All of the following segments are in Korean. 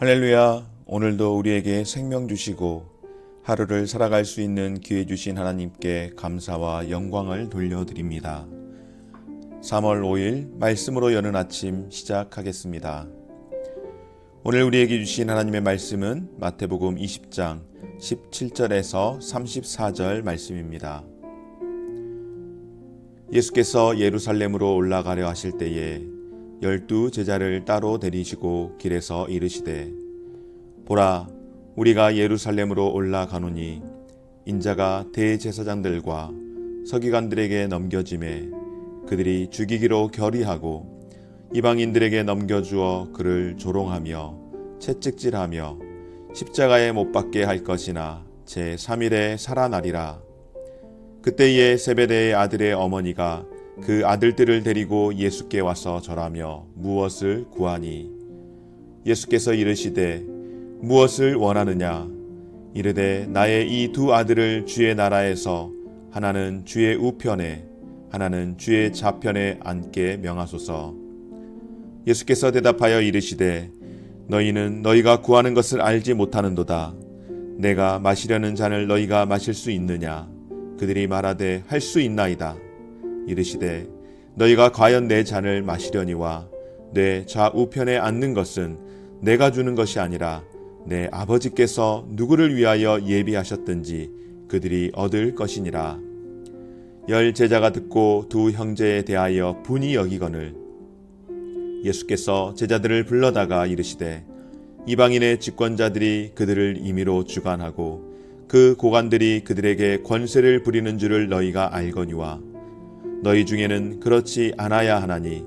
할렐루야. 오늘도 우리에게 생명 주시고 하루를 살아갈 수 있는 기회 주신 하나님께 감사와 영광을 돌려드립니다. 3월 5일 말씀으로 여는 아침 시작하겠습니다. 오늘 우리에게 주신 하나님의 말씀은 마태복음 20장 17절에서 34절 말씀입니다. 예수께서 예루살렘으로 올라가려 하실 때에 12 제자를 따로 데리시고 길에서 이르시되 보라, 우리가 예루살렘으로 올라가노니 인자가 대제사장들과 서기관들에게 넘겨짐에 그들이 죽이기로 결의하고 이방인들에게 넘겨주어 그를 조롱하며 채찍질하며 십자가에 못 박게 할 것이나 제3일에 살아나리라. 그때에 세베대의 아들의 어머니가 그 아들들을 데리고 예수께 와서 절하며 무엇을 구하니 예수께서 이르시되 무엇을 원하느냐 이르되 나의 이 두 아들을 주의 나라에서 하나는 주의 우편에 하나는 주의 좌편에 앉게 명하소서. 예수께서 대답하여 이르시되 너희는 너희가 구하는 것을 알지 못하는도다. 내가 마시려는 잔을 너희가 마실 수 있느냐. 그들이 말하되 할 수 있나이다. 이르시되 너희가 과연 내 잔을 마시려니와 내 좌우편에 앉는 것은 내가 주는 것이 아니라 내 아버지께서 누구를 위하여 예비하셨든지 그들이 얻을 것이니라. 10 제자가 듣고 두 형제에 대하여 분이 여기거늘 예수께서 제자들을 불러다가 이르시되 이방인의 집권자들이 그들을 임의로 주관하고 그 고관들이 그들에게 권세를 부리는 줄을 너희가 알거니와 너희 중에는 그렇지 않아야 하나니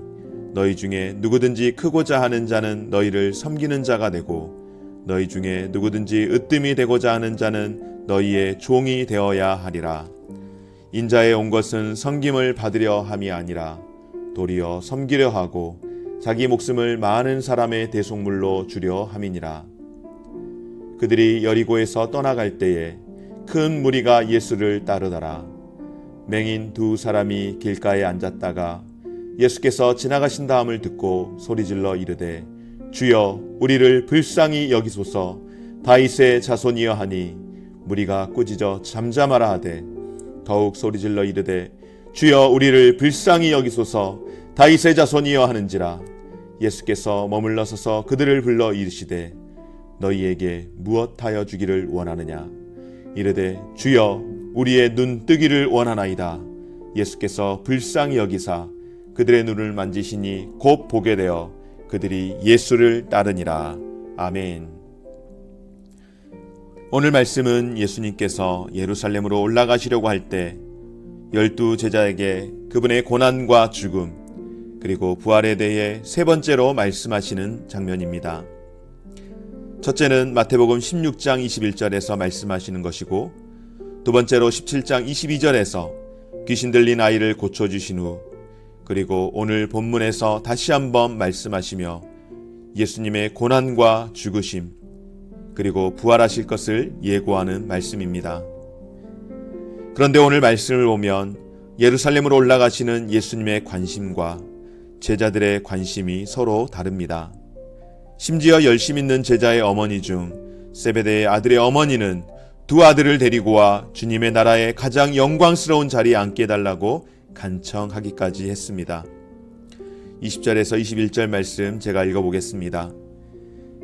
너희 중에 누구든지 크고자 하는 자는 너희를 섬기는 자가 되고 너희 중에 누구든지 으뜸이 되고자 하는 자는 너희의 종이 되어야 하리라. 인자에 온 것은 섬김을 받으려 함이 아니라 도리어 섬기려 하고 자기 목숨을 많은 사람의 대속물로 주려 함이니라. 그들이 여리고에서 떠나갈 때에 큰 무리가 예수를 따르더라. 맹인 두 사람이 길가에 앉았다가 예수께서 지나가신 다음을 듣고 소리질러 이르되 주여 우리를 불쌍히 여기소서. 다윗의 자손이여 하니 무리가 꾸짖어 잠잠하라 하되 더욱 소리질러 이르되 주여 우리를 불쌍히 여기소서. 다윗의 자손이여 하는지라. 예수께서 머물러 서서 그들을 불러 이르시되 너희에게 무엇하여 주기를 원하느냐. 이르되 주여 우리의 눈 뜨기를 원하나이다. 예수께서 불쌍히 여기사 그들의 눈을 만지시니 곧 보게 되어 그들이 예수를 따르니라. 아멘. 오늘 말씀은 예수님께서 예루살렘으로 올라가시려고 할 때 12 제자에게 그분의 고난과 죽음 그리고 부활에 대해 세 번째로 말씀하시는 장면입니다. 첫째는 마태복음 16장 21절에서 말씀하시는 것이고 두 번째로 17장 22절에서 귀신 들린 아이를 고쳐주신 후 그리고 오늘 본문에서 다시 한번 말씀하시며 예수님의 고난과 죽으심 그리고 부활하실 것을 예고하는 말씀입니다. 그런데 오늘 말씀을 보면 예루살렘으로 올라가시는 예수님의 관심과 제자들의 관심이 서로 다릅니다. 심지어 열심 있는 제자의 어머니 중 세베대의 아들의 어머니는 두 아들을 데리고 와 주님의 나라의 가장 영광스러운 자리에 앉게 해달라고 간청하기까지 했습니다. 20절에서 21절 말씀 제가 읽어보겠습니다.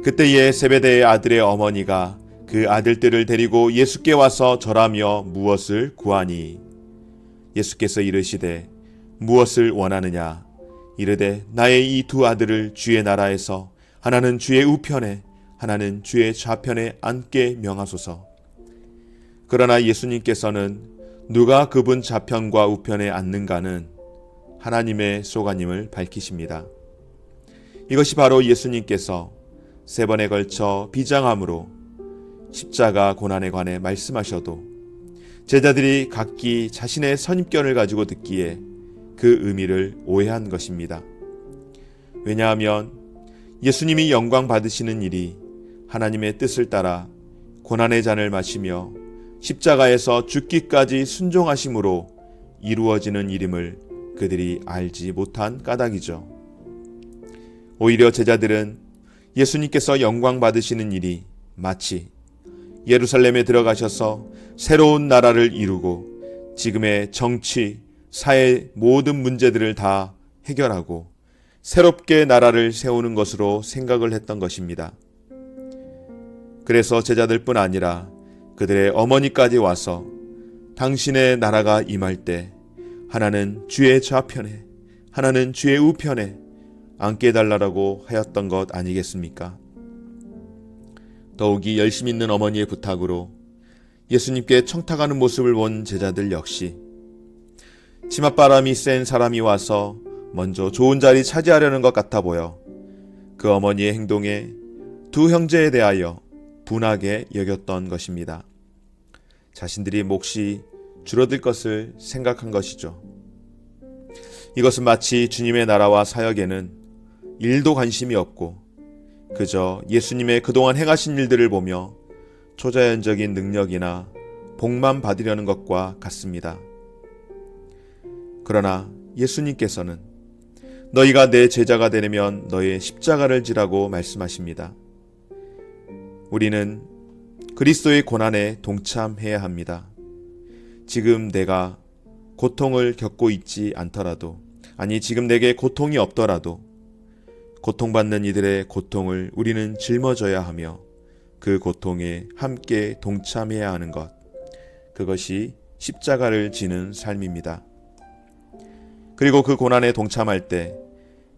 그때에 세베대의 아들의 어머니가 그 아들들을 데리고 예수께 와서 절하며 무엇을 구하니 예수께서 이르시되 무엇을 원하느냐. 이르되 나의 이 두 아들을 주의 나라에서 하나는 주의 우편에 하나는 주의 좌편에 앉게 명하소서. 그러나 예수님께서는 누가 그분 좌편과 우편에 앉는가는 하나님의 소관임을 밝히십니다. 이것이 바로 예수님께서 세 번에 걸쳐 비장함으로 십자가 고난에 관해 말씀하셔도 제자들이 각기 자신의 선입견을 가지고 듣기에 그 의미를 오해한 것입니다. 왜냐하면 예수님이 영광 받으시는 일이 하나님의 뜻을 따라 고난의 잔을 마시며 십자가에서 죽기까지 순종하심으로 이루어지는 일임을 그들이 알지 못한 까닭이죠. 오히려 제자들은 예수님께서 영광 받으시는 일이 마치 예루살렘에 들어가셔서 새로운 나라를 이루고 지금의 정치, 사회 모든 문제들을 다 해결하고 새롭게 나라를 세우는 것으로 생각을 했던 것입니다. 그래서 제자들뿐 아니라 그들의 어머니까지 와서 당신의 나라가 임할 때 하나는 주의 좌편에 하나는 주의 우편에 앉게 해달라고 하였던 것 아니겠습니까? 더욱이 열심 있는 어머니의 부탁으로 예수님께 청탁하는 모습을 본 제자들 역시 치맛바람이 센 사람이 와서 먼저 좋은 자리 차지하려는 것 같아 보여 그 어머니의 행동에 두 형제에 대하여 분하게 여겼던 것입니다. 자신들이 몫이 줄어들 것을 생각한 것이죠. 이것은 마치 주님의 나라와 사역에는 일도 관심이 없고 그저 예수님의 그동안 행하신 일들을 보며 초자연적인 능력이나 복만 받으려는 것과 같습니다. 그러나 예수님께서는 너희가 내 제자가 되려면 너의 십자가를 지라고 말씀하십니다. 우리는 그리스도의 고난에 동참해야 합니다. 지금 내가 고통을 겪고 있지 않더라도, 아니 지금 내게 고통이 없더라도 고통받는 이들의 고통을 우리는 짊어져야 하며 그 고통에 함께 동참해야 하는 것, 그것이 십자가를 지는 삶입니다. 그리고 그 고난에 동참할 때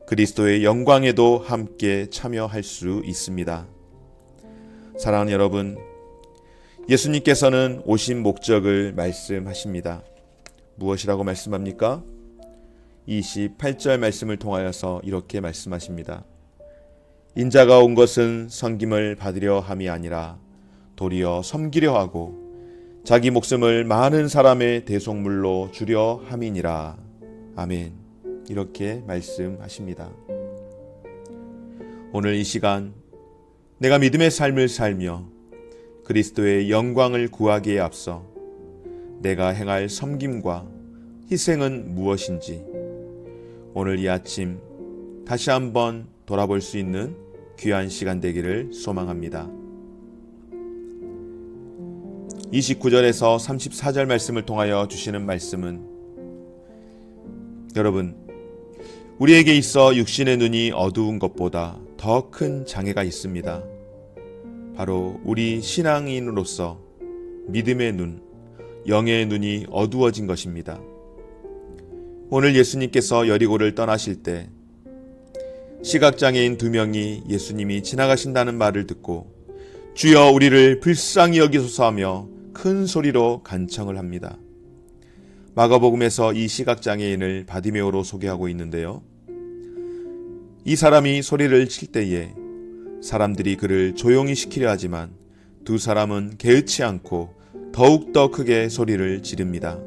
그리스도의 영광에도 함께 참여할 수 있습니다. 사랑하는 여러분, 예수님께서는 오신 목적을 말씀하십니다. 무엇이라고 말씀합니까? 28절 말씀을 통하여서 이렇게 말씀하십니다. 인자가 온 것은 섬김을 받으려 함이 아니라 도리어 섬기려 하고 자기 목숨을 많은 사람의 대속물로 주려 함이니라. 아멘. 이렇게 말씀하십니다. 오늘 이 시간 내가 믿음의 삶을 살며 그리스도의 영광을 구하기에 앞서 내가 행할 섬김과 희생은 무엇인지 오늘 이 아침 다시 한번 돌아볼 수 있는 귀한 시간 되기를 소망합니다. 29절에서 34절 말씀을 통하여 주시는 말씀은 여러분, 우리에게 있어 육신의 눈이 어두운 것보다 더 큰 장애가 있습니다. 바로 우리 신앙인으로서 믿음의 눈, 영의 눈이 어두워진 것입니다. 오늘 예수님께서 여리고를 떠나실 때 시각장애인 2명이 예수님이 지나가신다는 말을 듣고 주여 우리를 불쌍히 여기소서 하며 큰 소리로 간청을 합니다. 마가복음에서 이 시각장애인을 바디메오로 소개하고 있는데요. 이 사람이 소리를 칠 때에 사람들이 그를 조용히 시키려 하지만 두 사람은 개의치 않고 더욱더 크게 소리를 지릅니다.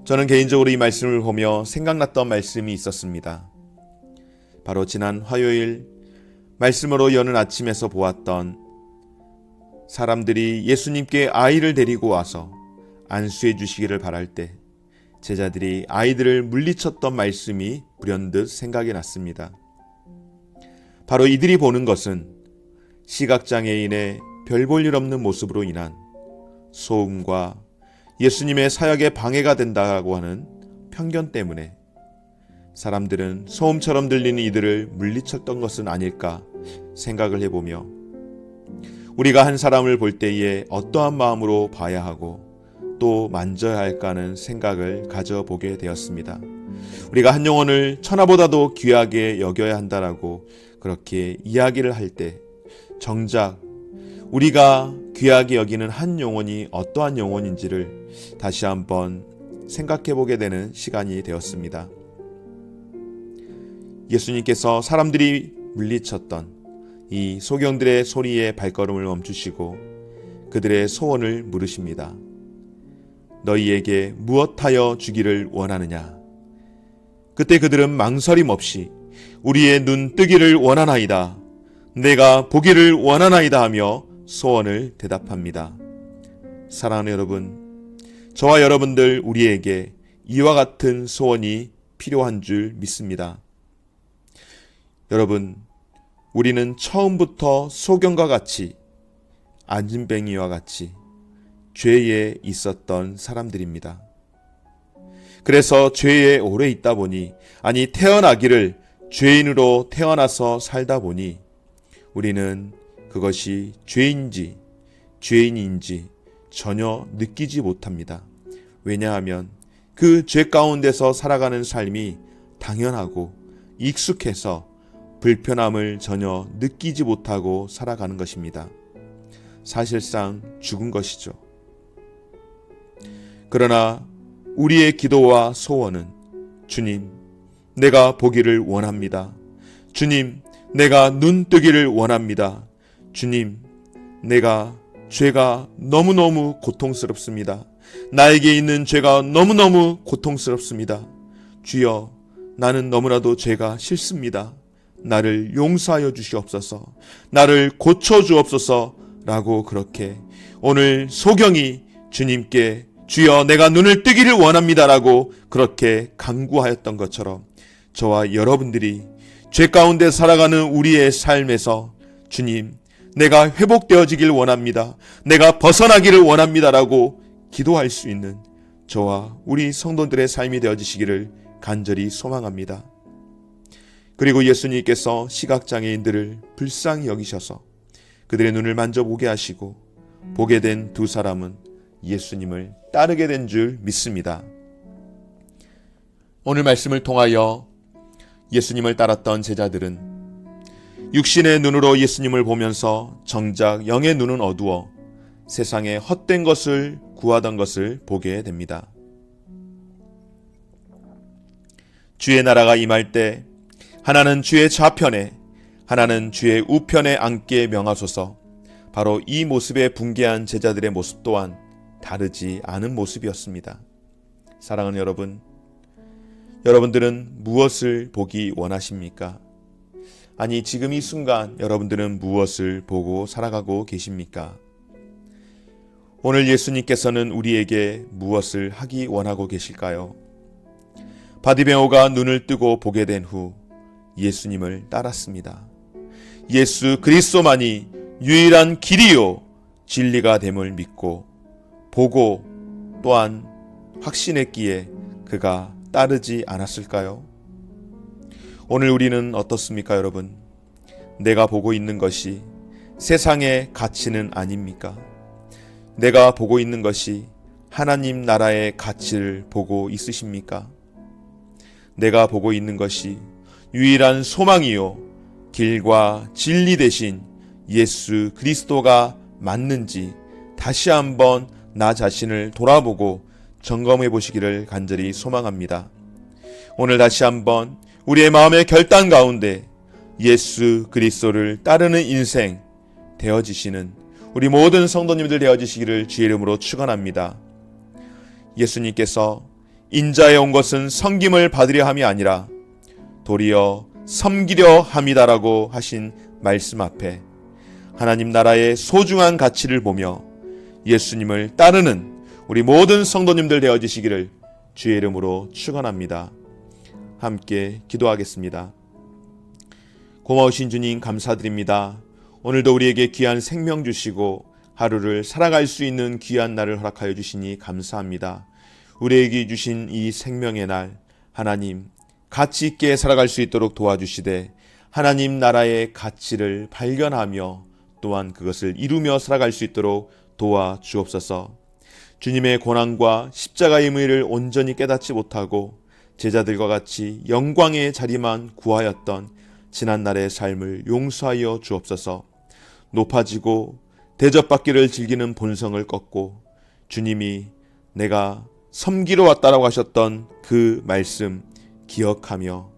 저는 개인적으로 이 말씀을 보며 생각났던 말씀이 있었습니다. 바로 지난 화요일 말씀으로 여는 아침에서 보았던 사람들이 예수님께 아이를 데리고 와서 안수해 주시기를 바랄 때 제자들이 아이들을 물리쳤던 말씀이 불현듯 생각이 났습니다. 바로 이들이 보는 것은 시각장애인의 별 볼 일 없는 모습으로 인한 소음과 예수님의 사역에 방해가 된다고 하는 편견 때문에 사람들은 소음처럼 들리는 이들을 물리쳤던 것은 아닐까 생각을 해보며 우리가 한 사람을 볼 때에 어떠한 마음으로 봐야 하고 또 만져야 할까는 생각을 가져보게 되었습니다. 우리가 한 영혼을 천하보다도 귀하게 여겨야 한다라고 그렇게 이야기를 할 때 정작 우리가 귀하게 여기는 한 영혼이 어떠한 영혼인지를 다시 한번 생각해보게 되는 시간이 되었습니다. 예수님께서 사람들이 물리쳤던 이 소경들의 소리에 발걸음을 멈추시고 그들의 소원을 물으십니다. 너희에게 무엇하여 주기를 원하느냐? 그때 그들은 망설임 없이 우리의 눈 뜨기를 원하나이다. 내가 보기를 원하나이다 하며 소원을 대답합니다. 사랑하는 여러분, 저와 여러분들 우리에게 이와 같은 소원이 필요한 줄 믿습니다. 여러분, 우리는 처음부터 소경과 같이 안진뱅이와 같이 죄에 있었던 사람들입니다. 그래서 죄에 오래 있다 보니, 아니 태어나기를 죄인으로 태어나서 살다 보니 우리는 그것이 죄인지 죄인인지 전혀 느끼지 못합니다. 왜냐하면 그 죄 가운데서 살아가는 삶이 당연하고 익숙해서 불편함을 전혀 느끼지 못하고 살아가는 것입니다. 사실상 죽은 것이죠. 그러나 우리의 기도와 소원은 주님, 내가 보기를 원합니다. 주님, 내가 눈 뜨기를 원합니다. 주님, 내가 죄가 너무너무 고통스럽습니다. 나에게 있는 죄가 너무너무 고통스럽습니다. 주여, 나는 너무나도 죄가 싫습니다. 나를 용서하여 주시옵소서. 나를 고쳐 주옵소서. 라고 그렇게 오늘 소경이 주님께 주여 내가 눈을 뜨기를 원합니다 라고 그렇게 간구하였던 것처럼 저와 여러분들이 죄 가운데 살아가는 우리의 삶에서 주님, 내가 회복되어지길 원합니다. 내가 벗어나기를 원합니다 라고 기도할 수 있는 저와 우리 성도들의 삶이 되어지시기를 간절히 소망합니다. 그리고 예수님께서 시각장애인들을 불쌍히 여기셔서 그들의 눈을 만져보게 하시고 보게 된 두 사람은 예수님을 따르게 된 줄 믿습니다. 오늘 말씀을 통하여 예수님을 따랐던 제자들은 육신의 눈으로 예수님을 보면서 정작 영의 눈은 어두워 세상에 헛된 것을 구하던 것을 보게 됩니다. 주의 나라가 임할 때 하나는 주의 좌편에 하나는 주의 우편에 앉게 명하소서. 바로 이 모습에 붕괴한 제자들의 모습 또한 다르지 않은 모습이었습니다. 사랑하는 여러분, 여러분들은 무엇을 보기 원하십니까? 아니 지금 이 순간 여러분들은 무엇을 보고 살아가고 계십니까? 오늘 예수님께서는 우리에게 무엇을 하기 원하고 계실까요? 바디메오가 눈을 뜨고 보게 된 후 예수님을 따랐습니다. 예수 그리스도만이 유일한 길이요 진리가 됨을 믿고 보고 또한 확신했기에 그가 따르지 않았을까요? 오늘 우리는 어떻습니까, 여러분? 내가 보고 있는 것이 세상의 가치는 아닙니까? 내가 보고 있는 것이 하나님 나라의 가치를 보고 있으십니까? 내가 보고 있는 것이 유일한 소망이요 길과 진리 되신 예수 그리스도가 맞는지 다시 한번 나 자신을 돌아보고 점검해 보시기를 간절히 소망합니다. 오늘 다시 한번 우리의 마음의 결단 가운데 예수 그리스도를 따르는 인생 되어지시는 우리 모든 성도님들 되어지시기를 주의 이름으로 축원합니다. 예수님께서 인자에 온 것은 섬김을 받으려 함이 아니라 도리어 섬기려 함이다라고 하신 말씀 앞에 하나님 나라의 소중한 가치를 보며 예수님을 따르는 우리 모든 성도님들 되어지시기를 주의 이름으로 축원합니다. 함께 기도하겠습니다. 고마우신 주님 감사드립니다. 오늘도 우리에게 귀한 생명 주시고 하루를 살아갈 수 있는 귀한 날을 허락하여 주시니 감사합니다. 우리에게 주신 이 생명의 날 하나님 가치 있게 살아갈 수 있도록 도와주시되 하나님 나라의 가치를 발견하며 또한 그것을 이루며 살아갈 수 있도록 도와주옵소서. 주님의 고난과 십자가의 의미를 온전히 깨닫지 못하고 제자들과 같이 영광의 자리만 구하였던 지난날의 삶을 용서하여 주옵소서. 높아지고 대접받기를 즐기는 본성을 꺾고 주님이 내가 섬기러 왔다라고 하셨던 그 말씀 기억하며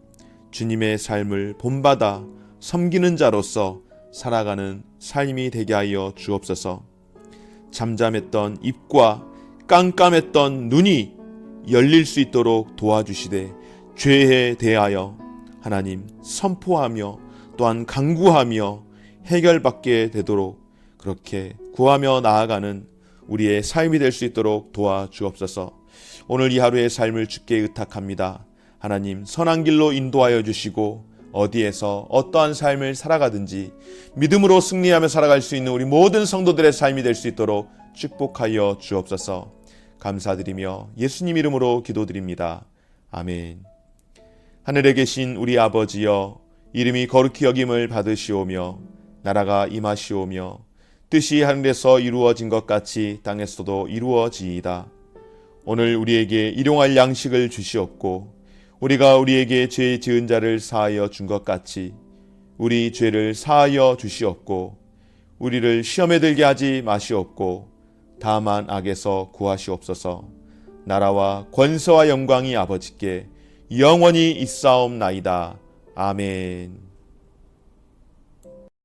주님의 삶을 본받아 섬기는 자로서 살아가는 삶이 되게 하여 주옵소서. 잠잠했던 입과 깜깜했던 눈이 열릴 수 있도록 도와주시되 죄에 대하여 하나님 선포하며 또한 간구하며 해결받게 되도록 그렇게 구하며 나아가는 우리의 삶이 될 수 있도록 도와주옵소서. 오늘 이 하루의 삶을 주께 의탁합니다. 하나님 선한 길로 인도하여 주시고 어디에서 어떠한 삶을 살아가든지 믿음으로 승리하며 살아갈 수 있는 우리 모든 성도들의 삶이 될 수 있도록 축복하여 주옵소서. 감사드리며 예수님 이름으로 기도드립니다. 아멘. 하늘에 계신 우리 아버지여, 이름이 거룩히 여김을 받으시오며 나라가 임하시오며 뜻이 하늘에서 이루어진 것 같이 땅에서도 이루어지이다. 오늘 우리에게 일용할 양식을 주시옵고 우리가 우리에게 죄 지은 자를 사하여 준 것 같이 우리 죄를 사하여 주시옵고 우리를 시험에 들게 하지 마시옵고 다만 악에서 구하시옵소서. 나라와 권세와 영광이 아버지께 영원히 있사옵나이다. 아멘.